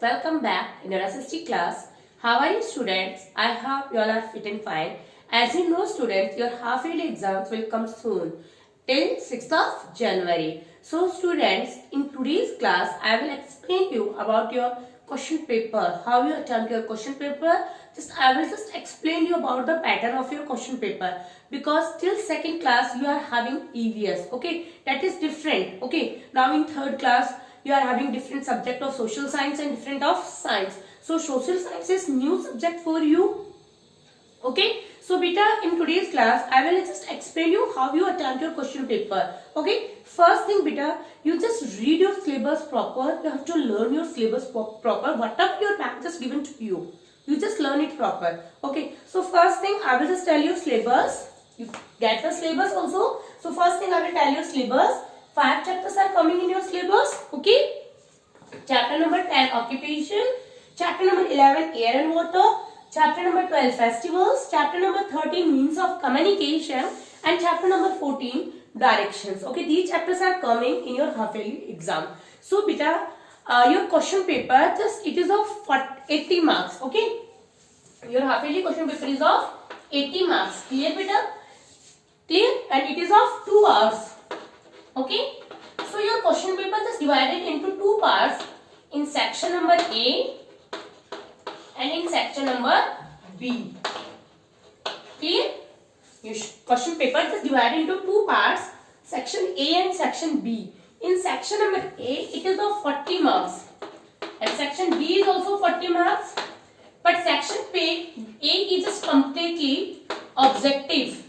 welcome back in your SST class. How are you students? I hope you all are fit and fine. As you know students, your half-yearly exams will come soon till 6th of January. So students, in today's class, I will explain you about your question paper, how you attempt your question paper. I will just explain you about the pattern of your question paper, because till second class you are having EVS, okay, that is different. Okay, now in third class you are having different subject of social science and different of science. So social science is new subject for you. Okay, so beta, in today's class I will just explain you how you attempt your question paper. Okay, first thing beta, you just read your syllabus proper. You have to learn your syllabus proper. Whatever your bank just given to you, you just learn it proper. Okay, so first thing I will just tell you syllabus. You get the syllabus also. So first thing I will tell you syllabus. 5 chapters are coming in your syllabus. Okay, chapter number 10 occupation, chapter number 11 air and water, chapter number 12 festivals, chapter number 13 means of communication, and chapter number 14 directions. Okay, these chapters are coming in your half yearly exam. So beta, your question paper just it is of 80 marks. Okay, your half yearly question paper is of 80 marks. Clear beta? Clear? And it is of 2 hours. Okay, so your question paper is divided into 2 parts, in section number A and in section number B. Clear? Your question paper is divided into 2 parts, section A and section B. In section number A, it is of 40 marks, and section B is also 40 marks. But section A is just completely objective,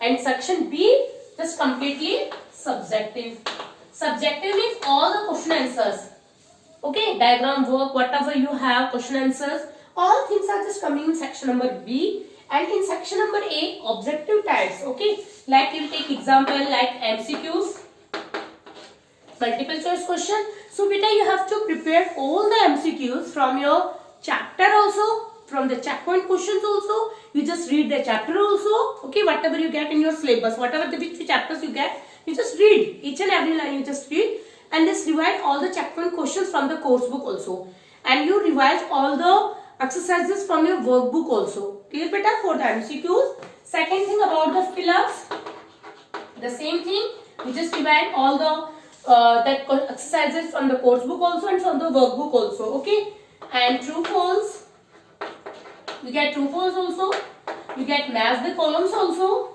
and section B just completely subjective. Subjective means all the question answers. Okay, diagram work, whatever you have, question answers, all things are just coming in section number B. And in section number A, objective types. Okay, like you take example like MCQs, multiple choice question. So beta, you have to prepare all the MCQs from your chapter also, from the checkpoint questions also. You just read the chapter also. Okay, whatever you get in your syllabus, whatever the which chapters you get, you just read each and every line. You just read and just revise all the checkpoint questions from the course book also, and you revise all the exercises from your workbook also. Clear beta? For the MCQs. Second thing about the fill-ups, the same thing. You just revise all the that exercises from the course book also and from the workbook also. Okay, and true false. You get true false also. You get match the columns also.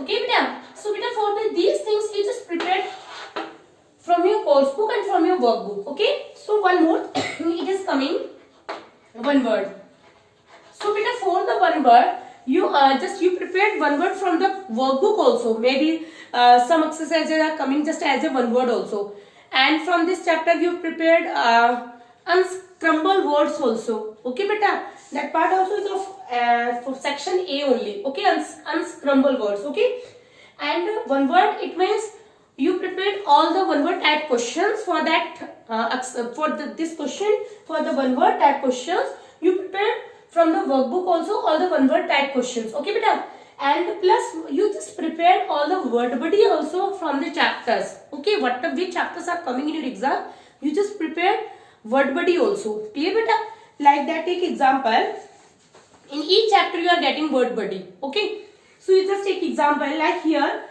Okay beta. So beta, for these things you just prepare from your course book and from your workbook. Okay. So one more, it is coming one word. So beta, for the one word, you prepared one word from the workbook also. Maybe some exercises are coming just as a one word also. And from this chapter you prepared unscrambled words also. Okay beta, that part also is of for section A only. Okay, unscrambled words. Okay, and one word, it means you prepared all the one word type questions for that this question. For the one word type questions you prepared from the workbook also all the one word type questions. Okay beta, and plus you just prepared all the word body also from the chapters. Okay, which chapters are coming in your exam, you just prepared word body also. Clear beta? Like that, take example, in each chapter you are getting word body. Okay, so you just take example like here,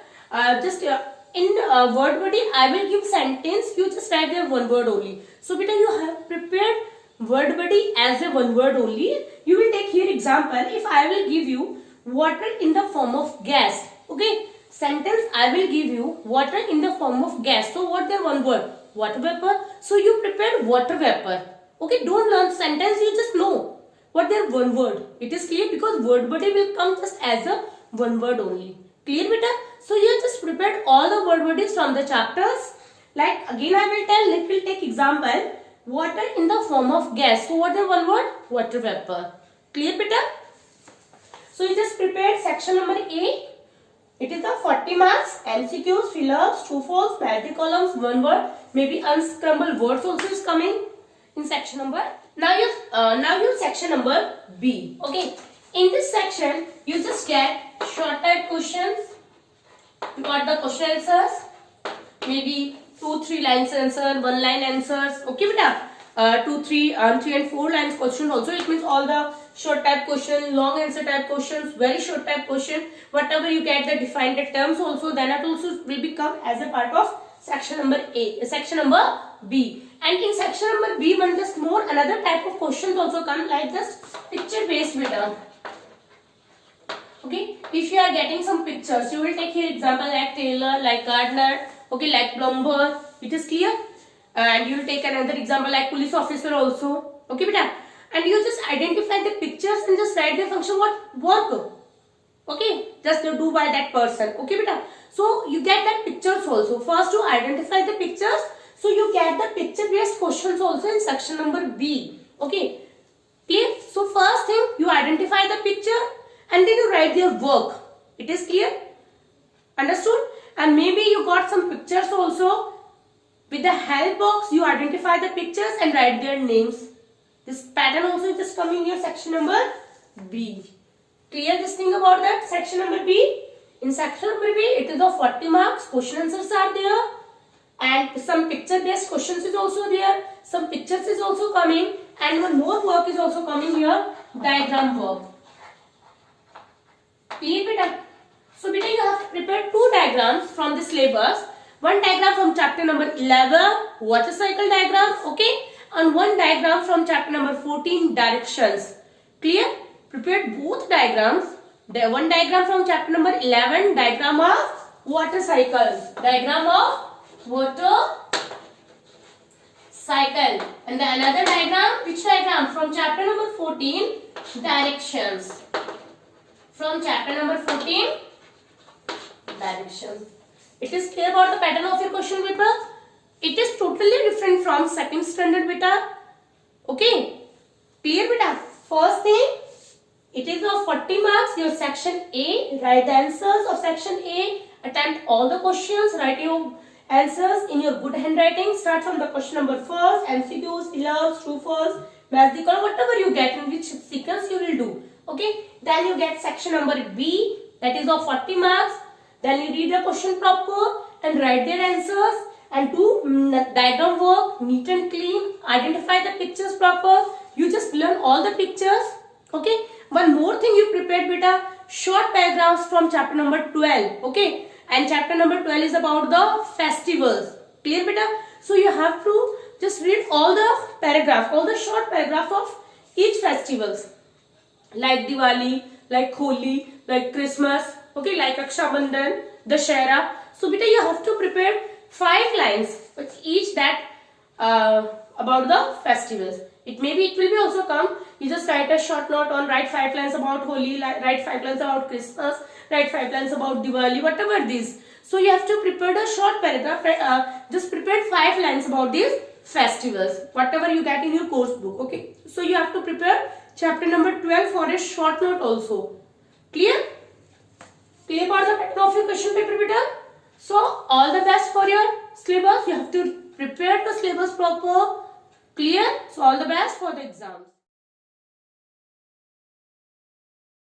in word body I will give sentence, you just write there one word only. So beta, you have prepared word body as a one word only. You will take here example, if I will give you water in the form of gas. Okay, sentence I will give you water in the form of gas. So what the one word? Water vapor. So you prepared water vapor. Okay, don't learn sentence, you just know what their one word. It is clear, because word body will come just as a one word only. Clear beta? So you just prepared all the word bodies from the chapters. Like again I will tell, let me take example, water in the form of gas. So what the one word? Water vapor. Clear beta? So you just prepared section number A. It is the 40 marks, MCQs, fill-ups, true false, match the columns, one word, maybe unscrambled words also is coming in section number. Now you section number B. Okay, in this section you just get short type questions. You got the question answers, maybe 2-3 lines answer, 1 line answers. Okay beta, 2, 3, 3 and 4 lines questions also. It means all the short type question, long answer type questions, very short type question, whatever you get the defined terms also, then it also will become as a part of section number A, section number B. And in section number B, one just more another type of questions also come like this picture based beta. Okay, if you are getting some pictures, you will take here example like Taylor, like Gardner, okay, like plumber. It is clear? And you will take another example like police officer also. Okay, beta. And you just identify the pictures and just write the function what work. Okay, just do by that person. Okay, beta. So you get that pictures also. First you identify the pictures. So you get the picture based questions also in section number B. Okay, clear? So first thing you identify the picture and then you write their work. It is clear? Understood? And maybe you got some pictures also. With the help box, you identify the pictures and write their names. This pattern also is just coming here, section number B. Clear this thing about that? Section number B. In section number B, it is of 40 marks. Question answers are there. And some picture based questions is also there. Some pictures is also coming. And one more work is also coming here. Diagram work. Clear, beta? So, beta, you have prepared 2 diagrams from the syllabus. One diagram from chapter number 11, water cycle diagram, okay, and one diagram from chapter number 14, directions. Clear? Prepared both diagrams. One diagram from chapter number 11, diagram of water cycle. Diagram of water cycle. And the another diagram, which diagram? From chapter number 14, directions. From chapter number 14, directions. It is clear about the pattern of your question paper. It is totally different from second standard beta. Okay. Clear beta. First thing, it is of 40 marks. Your section A. Write the answers of section A. Attempt all the questions. Write your answers in your good handwriting. Start from the question number first. MCQs, fill-ups, true, false, match the column, whatever you get in which sequence you will do. Okay. Then you get section number B. That is of 40 marks. Then you read the question proper and write their answers and do diagram work, neat and clean, identify the pictures proper. You just learn all the pictures. Okay. One more thing you prepared beta, short paragraphs from chapter number 12. Okay. And chapter number 12 is about the festivals. Clear beta? So you have to just read all the paragraphs, all the short paragraphs of each festivals. Like Diwali, like Holi, like Christmas. Okay, like Raksha Bandhan, Dussehra. So, beta, you have to prepare 5 lines with each that about the festivals. It will be also come. You just write a short note on write 5 lines about Holi, write 5 lines about Christmas, write 5 lines about Diwali, whatever these. So, you have to prepare a short paragraph. Just prepare 5 lines about these festivals, whatever you get in your course book. Okay. So, you have to prepare chapter number 12 for a short note also. Clear? Clear about the pattern of your question paper beta? So all the best for your syllabus. You have to prepare the syllabus proper. Clear? So all the best for the exams.